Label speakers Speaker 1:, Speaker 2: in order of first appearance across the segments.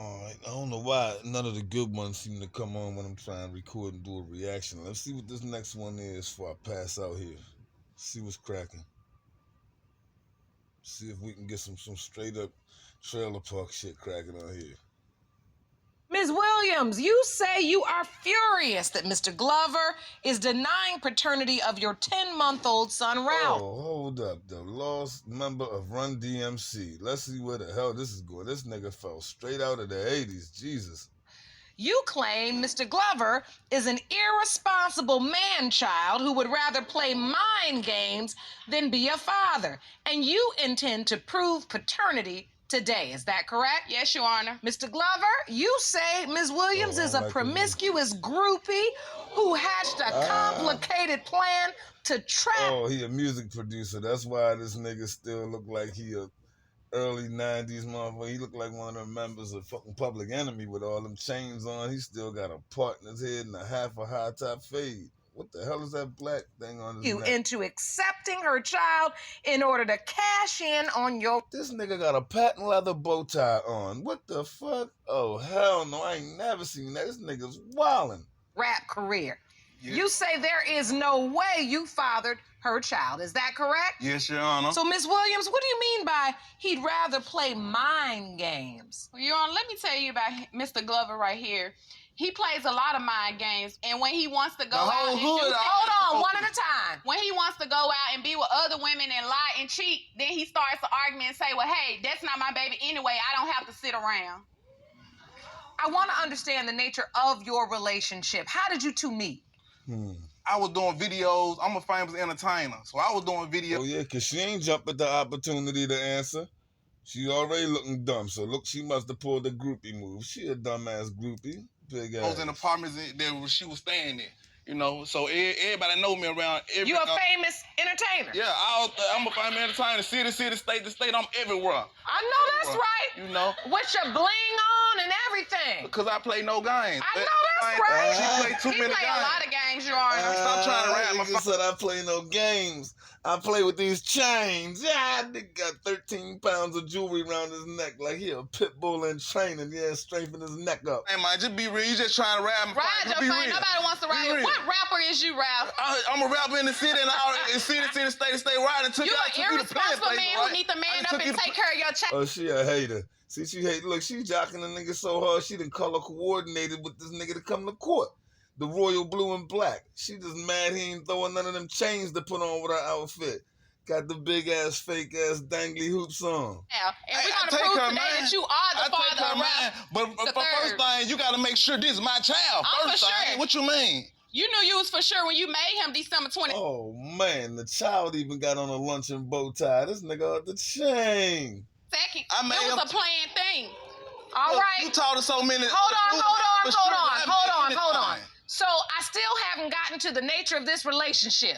Speaker 1: Alright, I don't know why none of the good ones seem to come on when I'm trying to record and do a reaction. Let's see what this next one is before I pass out here. See what's cracking. See if we can get some straight up trailer park shit cracking on here.
Speaker 2: Ms. Williams, you say you are furious that Mr. Glover is denying paternity of your 10-month-old son, Ralph.
Speaker 1: Oh, hold up. The lost member of Run DMC. Let's see where the hell this is going. This nigga fell straight out of the 80s. Jesus.
Speaker 2: You claim Mr. Glover is an irresponsible man-child who would rather play mind games than be a father. And you intend to prove paternity today. Is that correct?
Speaker 3: Yes, Your Honor.
Speaker 2: Mr. Glover, you say Ms. Williams is a promiscuous groupie who hatched a complicated plan to trap...
Speaker 1: Oh, he a music producer. That's why this nigga still look like he a early 90s motherfucker. He look like one of the members of fucking Public Enemy with all them chains on. He still got a part in his head and a half a high top fade. What the hell is that black thing on his neck?
Speaker 2: Into accepting her child in order to cash in on your...
Speaker 1: This nigga got a patent leather bow tie on. What the fuck? Oh, hell no. I ain't never seen that. This nigga's wildin'.
Speaker 2: Rap career.
Speaker 4: Yeah.
Speaker 2: You say there is no way you fathered her child. Is that correct?
Speaker 4: Yes, Your Honor.
Speaker 2: So, Ms. Williams, what do you mean by he'd rather play mind games?
Speaker 3: Well, Your Honor, let me tell you about Mr. Glover right here. He plays a lot of mind games, and when he wants to go out and do
Speaker 2: Hold on, one at a time.
Speaker 3: when he wants to go out and be with other women and lie and cheat, then he starts to argue and say, well, hey, that's not my baby anyway. I don't have to sit around.
Speaker 2: I want to understand the nature of your relationship. How did you two meet?
Speaker 4: I was doing videos. I'm a famous entertainer, so I was doing videos.
Speaker 1: Oh, yeah, because she ain't jumped at the opportunity to answer. She already looking dumb, so look, she must have pulled the groupie move. She a dumbass groupie. Big ass.
Speaker 4: I was in apartments that she was staying in, you know, so everybody know me around.
Speaker 2: You a famous entertainer?
Speaker 4: Yeah, I'm a famous entertainer. City, state to state, I'm everywhere.
Speaker 2: I know that's right.
Speaker 4: You know.
Speaker 2: With your bling on and everything.
Speaker 4: Because I play no games.
Speaker 2: I know that's right.
Speaker 4: She played too many games.
Speaker 3: He play a lot of games, Your Honor.
Speaker 4: Stop trying to rap my
Speaker 1: nigga said I play no games. I play with these chains. Yeah, nigga got 13 pounds of jewelry around his neck like he a pit bull in training. Yeah, strengthen his neck up.
Speaker 4: Hey, man, just be real. You just trying to rap my
Speaker 3: Ride your fight. Nobody wants to ride you. What rapper is you, Ralph?
Speaker 4: I'm a rapper in the city and in city, state to state riding.
Speaker 3: You an irresponsible man who need to man up and take care of your child.
Speaker 1: Oh, she a hater. See, she hate. Look, she jocking the nigga so hard, she done color coordinated with this nigga to come to court. The royal blue and black. She just mad he ain't throwing none of them chains to put on with her outfit. Got the big ass, fake ass, dangly hoops on.
Speaker 3: Yeah, and we're gonna prove today that you are the father of Ralph.
Speaker 4: But first thing, you gotta make sure this is my child. First thing, what you mean?
Speaker 3: You knew you was for sure when you made him December 20th.
Speaker 1: Oh man, the child even got on a luncheon bow tie. This nigga off the chain.
Speaker 3: Second, it was a planned thing.
Speaker 2: All right.
Speaker 4: You taught us so many.
Speaker 2: Hold on. So I still haven't gotten to the nature of this relationship.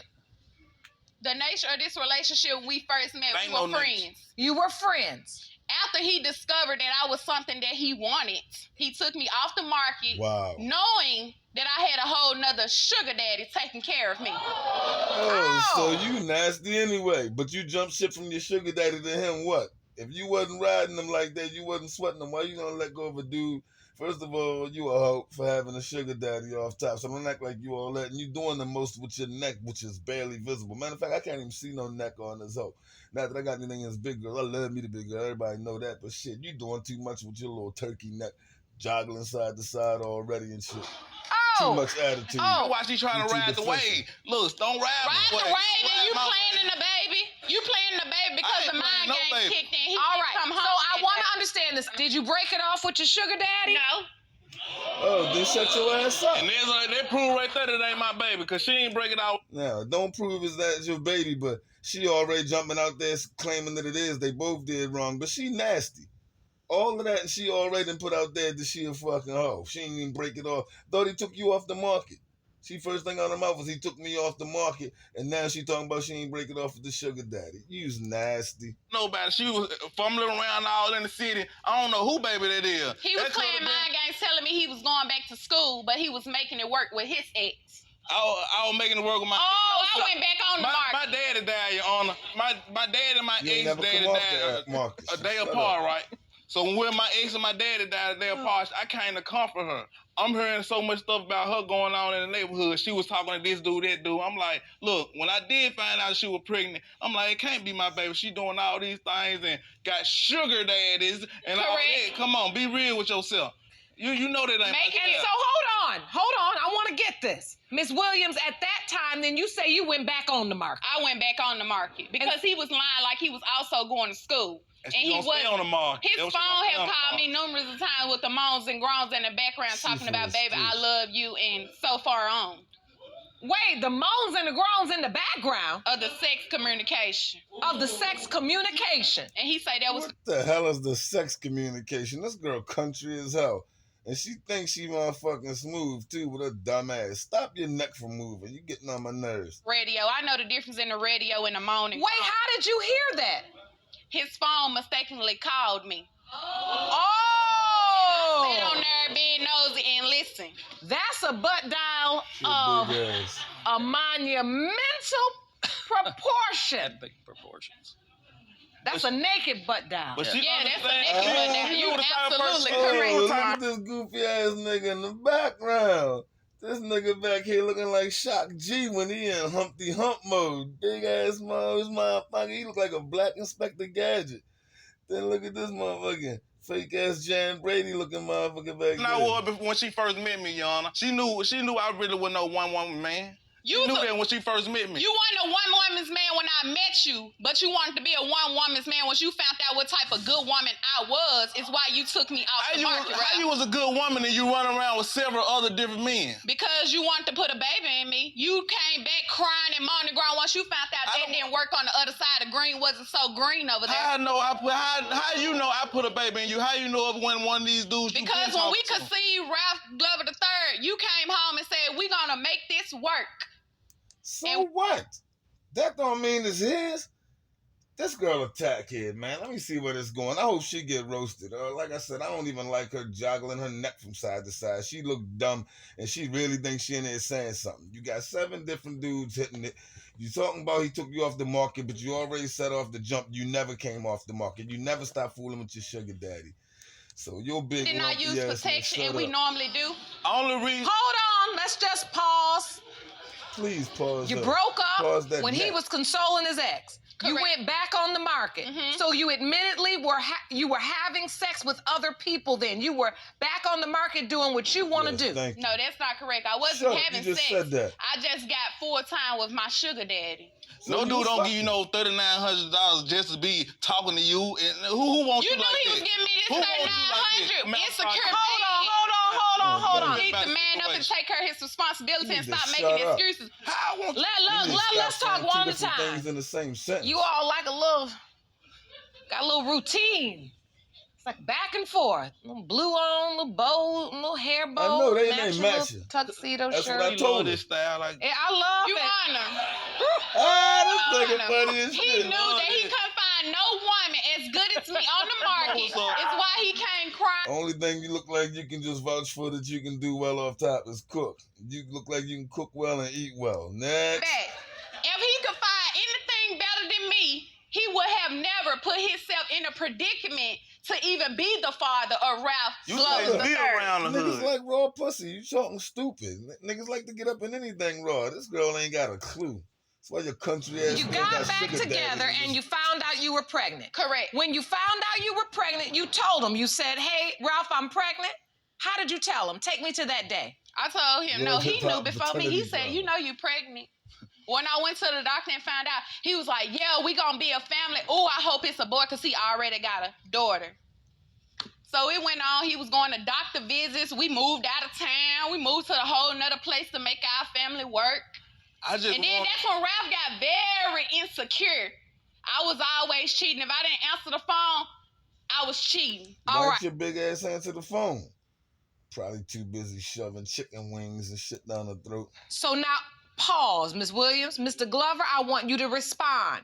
Speaker 3: The nature of this relationship, we first met, we were friends.
Speaker 2: You were friends.
Speaker 3: After he discovered that I was something that he wanted, he took me off the market, knowing that I had a whole nother sugar daddy taking care of me.
Speaker 1: Oh, so you nasty anyway. But you jump ship from your sugar daddy to him, what? If you wasn't riding them like that, you wasn't sweating them, why you gonna let go of a dude? First of all, you a hoe for having a sugar daddy off top, so don't act like you all that. And you doing the most with your neck, which is barely visible. Matter of fact, I can't even see no neck on this hoe. Not that I got anything as big girl. I love me the big girl. Everybody know that. But shit, you doing too much with your little turkey neck, joggling side to side already and shit. Too much attitude.
Speaker 4: Why she trying to ride the wave? Look, don't ride
Speaker 3: the wave. And you playing in the baby. You playing in the baby because the mind game kicked in. He
Speaker 2: all right.
Speaker 3: Come home
Speaker 2: so I want to understand this. Did you break it off with your sugar daddy?
Speaker 3: No.
Speaker 1: Oh, then shut your ass up.
Speaker 4: And they prove right there that ain't my baby, because she ain't break it out.
Speaker 1: Now, don't prove it's your baby, but she already jumping out there claiming that it is. They both did wrong, but she nasty. All of that, and she already done put out there that she a fucking hoe. She ain't even break it off. Thought he took you off the market. She first thing out of her mouth was he took me off the market, and now she talking about she ain't break it off with the sugar daddy. You's nasty.
Speaker 4: Nobody. She was fumbling around all in the city. I don't know who baby that is.
Speaker 3: He was playing mind games, telling me he was going back to school, but he was making it work with his ex.
Speaker 4: I was making it work with my.
Speaker 3: Oh, I went back on the market.
Speaker 4: My daddy died, Your Honor. My dad and my ex daddy died a day apart, right? So when my ex and my daddy died at their party, I came to comfort her. I'm hearing so much stuff about her going on in the neighborhood. She was talking to this dude, that dude. I'm like, look, when I did find out she was pregnant, I'm like, it can't be my baby. She doing all these things and got sugar daddies and all that. Come on, be real with yourself. You know that ain't my
Speaker 2: And so hold on. I want to get this. Miss Williams, at that time, then you say you went back on the market.
Speaker 3: I went back on the market because he was lying like he was also going to school.
Speaker 4: And he was on the market.
Speaker 3: His phone had called me numerous of times with the moans and groans in the background talking about, baby, I love you, and so far on.
Speaker 2: Wait, the moans and the groans in the background?
Speaker 3: Of the sex communication.
Speaker 2: Of the sex communication.
Speaker 3: And he said that was...
Speaker 1: What the hell is the sex communication? This girl country as hell. And she thinks she motherfucking smooth, too, with her dumb ass. Stop your neck from moving. You getting on my nerves.
Speaker 3: Radio. I know the difference in the radio and the moaning.
Speaker 2: Wait, how did you hear that?
Speaker 3: His phone mistakenly called me.
Speaker 2: Oh!
Speaker 3: I sat on there being nosy and listen.
Speaker 2: That's a butt dial of a monumental proportion.
Speaker 5: Big proportions.
Speaker 2: That's a naked butt dial.
Speaker 3: But that's a naked butt dial. You're absolutely correct.
Speaker 1: Look at this goofy ass nigga in the background. This nigga back here looking like Shock G when he in Humpty Hump mode. Big ass motherfucker. He look like a black Inspector Gadget. Then look at this motherfucking fake ass Jan Brady looking motherfucker back there.
Speaker 4: When she first met me, Yana, she knew I really wasn't no one woman man.
Speaker 3: You
Speaker 4: knew that when she first met me.
Speaker 3: You weren't a one-woman's man when I met you, but you wanted to be a one-woman's man once you found out what type of good woman I was. It's why you took me off the market, right?
Speaker 4: How you was a good woman and you run around with several other different men?
Speaker 3: Because you wanted to put a baby in me. You came back crying and moaning ground once you found out that didn't work on the other side. The green wasn't so green over there.
Speaker 4: How you know I put a baby in you? How you know if when one of these dudes?
Speaker 3: Because when we conceived Ralph Glover III, you came home and said, we're going to make this work.
Speaker 1: So what? That don't mean it's his. This girl a tackhead, man. Let me see where this going. I hope she get roasted. Like I said, I don't even like her joggling her neck from side to side. She look dumb, and she really thinks she in there saying something. You got 7 different dudes hitting it. You talking about he took you off the market, but you already set off the jump. You never came off the market. You never stopped fooling with your sugar daddy. So you're big.
Speaker 3: Did not use protection, and we normally do.
Speaker 4: Only reason.
Speaker 2: Hold on. Let's just pause.
Speaker 1: Please pause.
Speaker 2: You broke up when he was consoling his ex. Correct. You went back on the market. Mm-hmm. So you admittedly were having sex with other people then. You were back on the market doing what you want to do.
Speaker 3: No, that's not correct. I wasn't having sex.
Speaker 1: Said that.
Speaker 3: I just got full time with my sugar daddy.
Speaker 4: So no dude don't give you no $3,900 just to be talking to you. And who wants you like that?
Speaker 3: You knew he was giving me this $3,900. Insecure.
Speaker 2: Hold on.
Speaker 3: He needs to man up and take care of his responsibility and stop making excuses.
Speaker 2: Let's talk one at a time.
Speaker 1: Things in the same sentence.
Speaker 2: You all got a little routine. It's like back and forth. Little blue on, little bow, little hair bow.
Speaker 1: I know they ain't matching.
Speaker 2: Tuxedo
Speaker 1: That's
Speaker 2: shirt.
Speaker 1: What I told
Speaker 4: this style like.
Speaker 2: Yeah, I love
Speaker 3: you
Speaker 2: it.
Speaker 1: This nigga funny as shit.
Speaker 3: He knew that he couldn't find no woman as good as me on the market. It's why he came crying.
Speaker 1: Only thing you look like you can just vouch for that you can do well off top is cook. You look like you can cook well and eat well. Next.
Speaker 3: If he could find anything better than me, he would have never put himself in a predicament to even be the father of Ralph Glover III.
Speaker 1: Niggas like raw pussy. You talking stupid. Niggas like to get up in anything raw. This girl ain't got a clue. That's why your country ass.
Speaker 2: You got back together and you found out you were pregnant.
Speaker 3: Correct.
Speaker 2: When you found out you were pregnant, you told him. You said, "Hey, Ralph, I'm pregnant." How did you tell him? Take me to that day.
Speaker 3: I told him, no, he knew before me. He said, you know you pregnant. When I went to the doctor and found out, he was like, yeah, we gonna be a family. Oh, I hope it's a boy because he already got a daughter. So it went on. He was going to doctor visits. We moved out of town. We moved to a whole nother place to make our family work. And then that's when Ralph got very insecure. I was always cheating. If I didn't answer the phone, I was cheating.
Speaker 1: All right. Your big ass answer the phone. Probably too busy shoving chicken wings and shit down her throat.
Speaker 2: So now, pause, Ms. Williams. Mr. Glover, I want you to respond.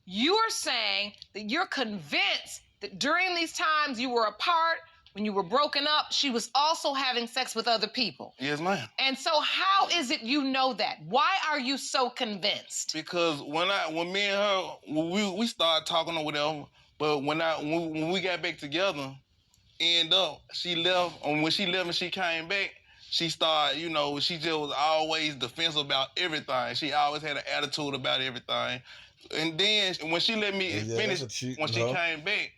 Speaker 2: You're saying that you're convinced that during these times you were apart, when you were broken up, she was also having sex with other people.
Speaker 4: Yes, ma'am.
Speaker 2: And so how is it you know that? Why are you so convinced?
Speaker 4: Because when me and her, we started talking or whatever, But when we got back together, she left. And when she left and she came back, she started, she just was always defensive about everything. She always had an attitude about everything. And then when she let me finish, when she came back,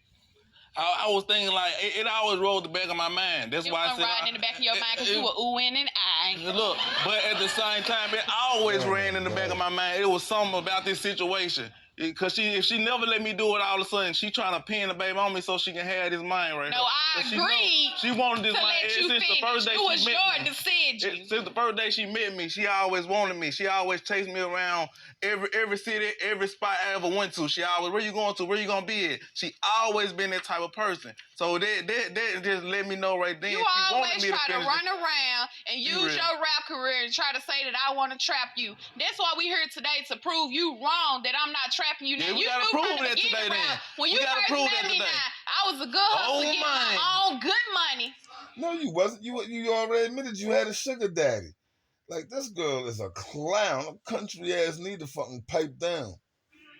Speaker 4: I was thinking like it always rolled the back of my mind. That's why I said
Speaker 3: riding in the back of your mind because you were oohing and eyeing.
Speaker 4: Look, but at the same time, it always ran in the back of my mind. It was something about this situation. Because if she never let me do it, all of a sudden she trying to pin the baby on me so she can have this mind right
Speaker 3: now. No, I agree.
Speaker 4: She wanted this mind
Speaker 3: since the first day she met me. It was your decision.
Speaker 4: Since the first day she met me, she always wanted me. She always chased me around every city, every spot I ever went to. She always, where you going to? Where you gonna be at? She always been that type of person. So that just let me know right then.
Speaker 3: You always try to run around and use your rap career and try to say that I want to trap you. That's why we here today, to prove you wrong, that I'm not trapping you.
Speaker 4: Yeah, we gotta prove that today then.
Speaker 3: When you first met me, I was a good hustler, getting my own good money.
Speaker 1: No, you wasn't. You already admitted you had a sugar daddy. Like, this girl is a clown. A country ass need to fucking pipe down.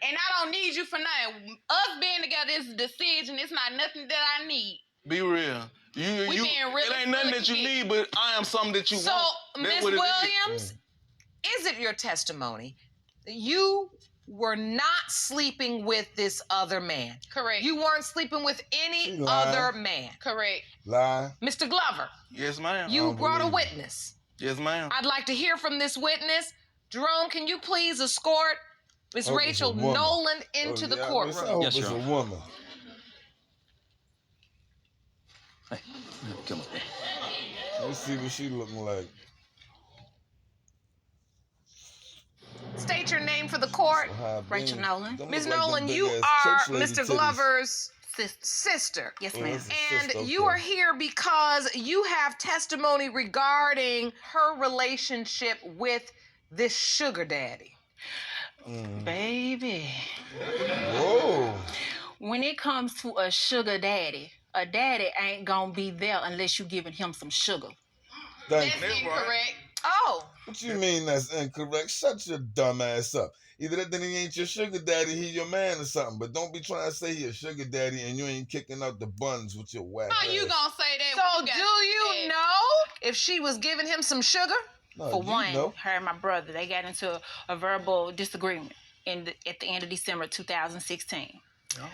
Speaker 3: And I don't need you for nothing. Us being together is a decision. It's not nothing that I need.
Speaker 4: Be real. It ain't nothing that you need, but I am something that you want.
Speaker 2: So, Ms. Williams, is it your testimony that you were not sleeping with this other man?
Speaker 3: Correct.
Speaker 2: You weren't sleeping with any other man?
Speaker 3: Correct.
Speaker 1: Lie.
Speaker 2: Mr. Glover.
Speaker 4: Yes, ma'am.
Speaker 2: You brought a witness.
Speaker 4: Yes, ma'am.
Speaker 2: I'd like to hear from this witness. Jerome, can you please escort Miss Rachel Nolan into the courtroom?
Speaker 1: I hope it's a woman.
Speaker 5: Hey, come on.
Speaker 1: Let's see what she looking like.
Speaker 2: State your name for the court.
Speaker 3: Rachel Nolan.
Speaker 2: Ms. Nolan, you are Mr. Glover's sister.
Speaker 3: Yes, ma'am.
Speaker 2: And you are here because you have testimony regarding her relationship with this sugar daddy.
Speaker 6: Baby.
Speaker 1: Whoa.
Speaker 6: When it comes to a sugar daddy, a daddy ain't gonna be there unless you giving him some sugar.
Speaker 3: That's incorrect.
Speaker 2: Oh.
Speaker 1: What you mean that's incorrect? Shut your dumb ass up. Either that then he ain't your sugar daddy, he your man or something. But don't be trying to say he a sugar daddy and you ain't kicking out the buns with your whack
Speaker 3: How you gonna say that?
Speaker 2: So do you know if she was giving him some sugar?
Speaker 1: No,
Speaker 6: For one, her and my brother, they got into a verbal disagreement at the end of December 2016. Oh.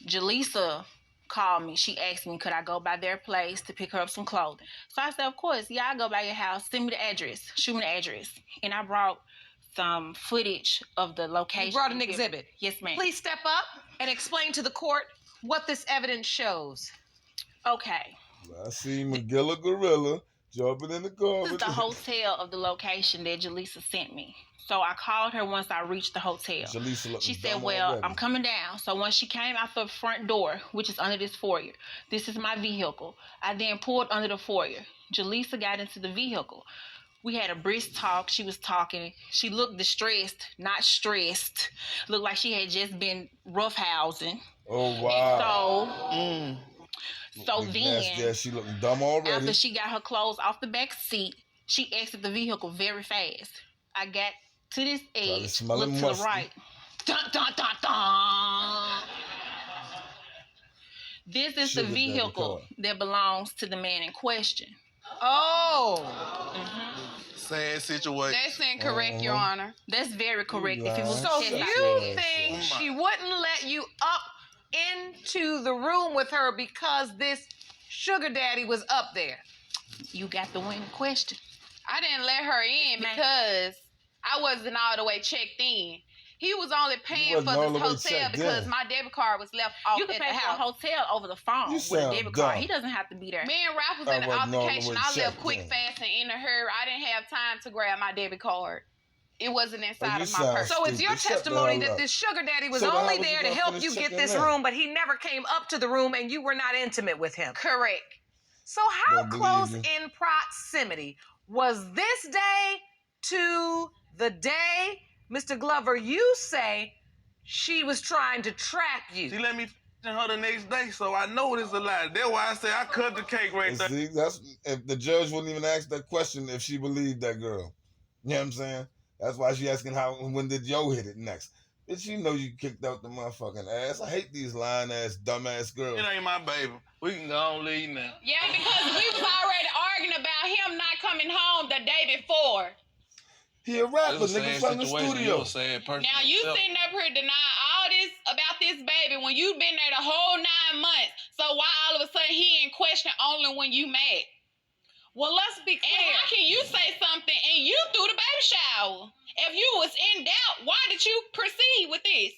Speaker 6: Jaleesa called me. She asked me, could I go by their place to pick her up some clothing? So I said, of course. Yeah, I'll go by your house. Send me the address. Shoot me the address. And I brought some footage of the location.
Speaker 2: You brought an exhibit?
Speaker 6: Yes, ma'am.
Speaker 2: Please step up and explain to the court what this evidence shows.
Speaker 6: Okay.
Speaker 1: I see Magilla Gorilla jumping in the car.
Speaker 6: This is the hotel of the location that Jaleesa sent me. So I called her once I reached the hotel. She said, well, I'm coming down. So once she came out the front door, which is under this foyer, this is my vehicle. I then pulled under the foyer. Jaleesa got into the vehicle. We had a brisk talk. She was talking. She looked distressed, not stressed. Looked like she had just been roughhousing.
Speaker 1: Oh, wow.
Speaker 6: And so then,
Speaker 1: she looked dumb already.
Speaker 6: After she got her clothes off the back seat, she exited the vehicle very fast. I got to this edge, looked to the right. Dun, dun, dun, dun. This is the vehicle that belongs to the man in question.
Speaker 2: Oh.
Speaker 4: Sad situation.
Speaker 3: That's incorrect, Your Honor.
Speaker 6: That's very correct. If it was
Speaker 2: so you think she wouldn't let you up into the room with her because this sugar daddy was up there?
Speaker 6: You got the winning question.
Speaker 3: I didn't let her in because I wasn't all the way checked in. He was only paying for this hotel because my debit card was left off at the house.
Speaker 6: You can pay for a hotel over the phone with a debit card. He doesn't have to be there.
Speaker 3: Me and Ralph was in the altercation. I left quick, fast, and in a hurry. I didn't have time to grab my debit card. It wasn't inside of my purse.
Speaker 2: So it's your testimony that this sugar daddy was only there to help you get this room, but he never came up to the room and you were not intimate with him.
Speaker 3: Correct.
Speaker 2: So how close in proximity was this day to the day, Mr. Glover, you say she was trying to trap you?
Speaker 4: She let me her the next day, so I know it's a lie. That's why I say I cut the cake right there.
Speaker 1: See, that's if the judge wouldn't even ask that question if she believed that girl. You know what I'm saying? That's why she asking when did Joe hit it next. Bitch, you know you kicked out the motherfucking ass. I hate these lying ass, dumb ass girls.
Speaker 4: It ain't my baby. We can go on leave now.
Speaker 3: Yeah, because we was already arguing about him not coming home the day before.
Speaker 1: He a rapper, nigga, from the studio.
Speaker 3: Now you sitting up here denying all this about this baby when you been there the whole 9 months. So why all of a sudden he in question only when you mad?
Speaker 2: Well, let's be clear.
Speaker 3: And how can you say something and you threw the baby shower? If you was in doubt, why did you proceed with this?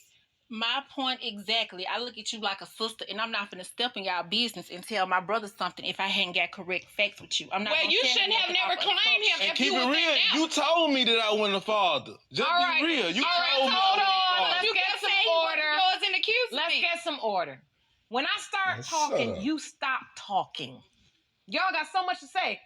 Speaker 6: My point exactly. I look at you like a sister, and I'm not finna step in y'all business and tell my brother something if I hadn't got correct facts with you. I'm not.
Speaker 3: Well, you shouldn't have never claimed him.
Speaker 4: And
Speaker 3: if
Speaker 4: keep
Speaker 3: you
Speaker 4: it
Speaker 3: was
Speaker 4: real. You told me that I wasn't a father. Just
Speaker 3: all right.
Speaker 4: be real. You
Speaker 3: all right,
Speaker 4: told me.
Speaker 3: Hold on.
Speaker 2: Let's
Speaker 3: you
Speaker 2: get some order. Let's get some order. When I start talking, you stop talking. Y'all got so much to say.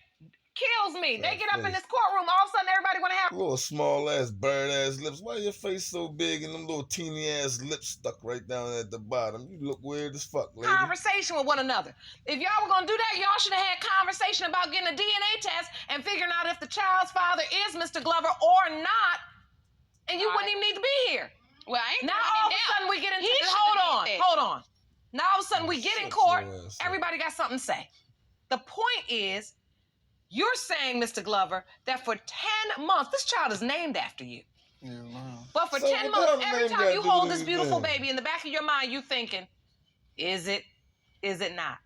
Speaker 2: Kills me. They get up in this courtroom, all of a sudden everybody want to have
Speaker 1: little small ass bird ass lips. Why your face so big and them little teeny ass lips stuck right down at the bottom? You look weird as fuck, lady.
Speaker 2: Conversation with one another. If y'all were gonna do that, y'all should have had conversation about getting a DNA test and figuring out if the child's father is Mr. Glover or not, and you wouldn't even need to be here.
Speaker 3: Well, I ain't
Speaker 2: now all of a sudden we get into hold on. Now all of a sudden we get in court. Everybody got something to say. The point is, you're saying, Mr. Glover, that for 10 months, this child is named after you.
Speaker 4: Yeah, wow.
Speaker 2: But for 10 months, every time you hold this beautiful baby, in the back of your mind, you thinking, is it not?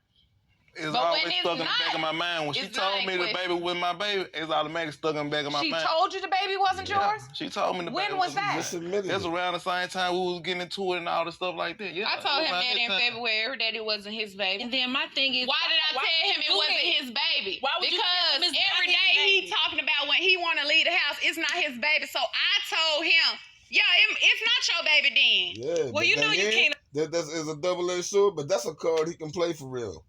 Speaker 4: It's always stuck in the back of my mind. When she told me the baby was my baby, it's automatically stuck in the back of my mind.
Speaker 2: She told you the baby wasn't yours?
Speaker 4: She told me the baby.
Speaker 2: When was that?
Speaker 1: That's
Speaker 4: around the same time we was getting into it and all the stuff like that. Yeah,
Speaker 3: I told him that in February that it wasn't his baby.
Speaker 6: And then my thing is,
Speaker 3: why did I tell him it wasn't his baby?
Speaker 6: Why would
Speaker 3: because every day he talking about when he want to leave the house, it's not his baby. So I told him, yeah, it's not your baby then.
Speaker 1: Yeah.
Speaker 2: Well, you know you can't.
Speaker 1: That is a double-edged sword, but that's a card he can play for real.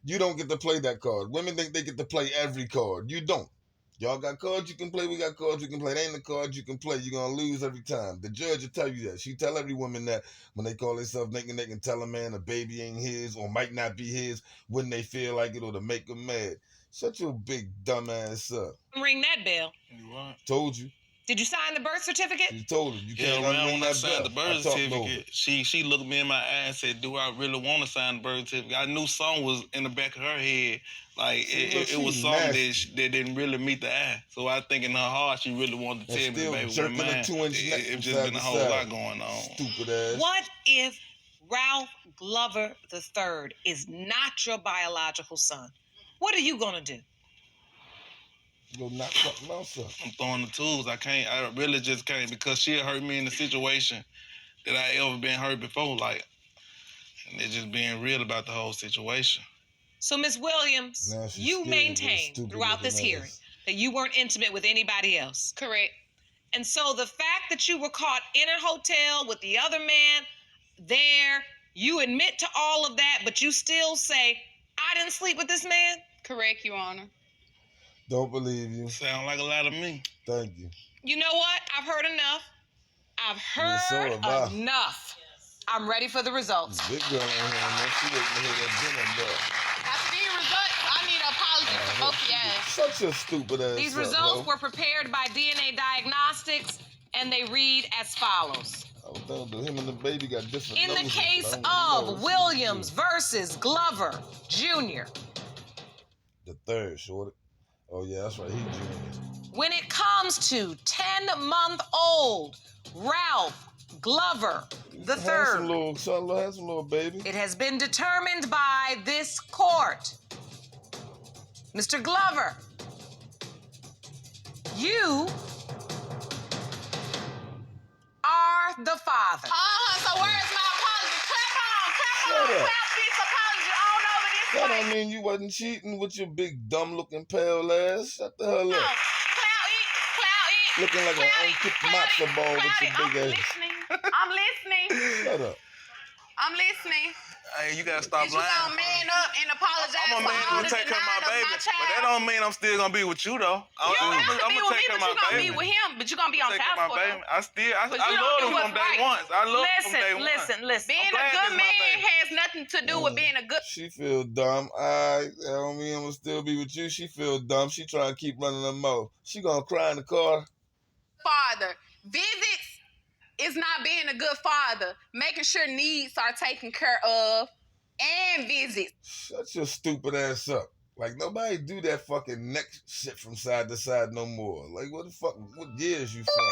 Speaker 1: You don't get to play that card. Women think they get to play every card. You don't. Y'all got cards you can play. We got cards you can play. They ain't the cards you can play. You're going to lose every time. The judge will tell you that. She tell every woman that when they call themselves naked, they can tell a man a baby ain't his or might not be his when they feel like it or to make them mad. Shut your big dumb ass up.
Speaker 2: Ring that bell.
Speaker 4: You what?
Speaker 1: Told you.
Speaker 2: Did you sign the birth certificate?
Speaker 1: You told her. You can't
Speaker 4: when I signed the birth certificate, she looked me in my eye and said, do I really want to sign the birth certificate? I knew something was in the back of her head. Like, it was something that didn't really meet the eye. So I think in her heart, she really wanted to tell me the baby was mine. It just been a whole lot going on.
Speaker 1: Stupid ass.
Speaker 2: What if Ralph Glover III is not your biological son? What are you going to do?
Speaker 1: Go knock something else up.
Speaker 4: I'm throwing the tools. I really just can't because she'll hurt me in a situation that I ever been hurt before. Like, and it's just being real about the whole situation.
Speaker 2: So, Ms. Williams, you maintained throughout this hearing that you weren't intimate with anybody else.
Speaker 3: Correct.
Speaker 2: And so the fact that you were caught in a hotel with the other man there, you admit to all of that, but you still say, I didn't sleep with this man?
Speaker 3: Correct, Your Honor.
Speaker 1: Don't believe you.
Speaker 4: Sound like a lot of me.
Speaker 1: Thank you.
Speaker 2: You know what? I've heard enough. I've heard enough. I'm ready for the results.
Speaker 1: Big girl in here, man. She waiting to hear that dinner bell.
Speaker 3: After these results, I need an apology for both of y'all.
Speaker 1: Such a stupid ass.
Speaker 2: These results were prepared by DNA Diagnostics, and they read as follows.
Speaker 1: Him and the baby got different
Speaker 2: In the case of Williams versus Glover Jr.
Speaker 1: The third, shorty. Oh, yeah, that's right. He junior.
Speaker 2: When it comes to 10-month-old Ralph Glover the third,
Speaker 1: has some little baby.
Speaker 2: It has been determined by this court. Mr. Glover, you are the father.
Speaker 3: So where's my apology? Clap this apology on over this
Speaker 1: That don't mean you wasn't cheating with your big dumb-looking pale ass. Shut the hell up.
Speaker 3: Clout it.
Speaker 1: Looking like an uncooked matzo ball with your big ass.
Speaker 3: I'm listening.
Speaker 1: Shut up.
Speaker 3: I'm listening.
Speaker 4: Hey, you gotta stop lying.
Speaker 3: You gonna man up and apologize
Speaker 4: I'm a man who take care of my baby, but that don't mean I'm still gonna be with you though.
Speaker 3: You don't have to be with me, but you gonna be with him. But you gonna be on child support.
Speaker 4: I love him from day one. I love him from day one.
Speaker 2: Listen.
Speaker 3: Being a good man has nothing to do with being a good.
Speaker 1: She feel dumb. I don't mean I'm gonna still be with you. She feel dumb. She trying to keep running her mouth. She gonna cry in the car.
Speaker 3: Father visits It's not being a good father. Making sure needs are taken care of and visits.
Speaker 1: Shut your stupid ass up. Like, nobody do that fucking neck shit from side to side no more. Like, what the fuck, what year is you from?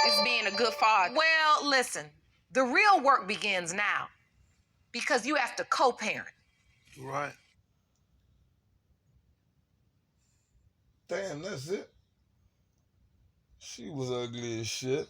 Speaker 3: It's being a good father.
Speaker 2: Well, listen, the real work begins now because you have to co-parent.
Speaker 1: Right. Damn, that's it. She was ugly as shit.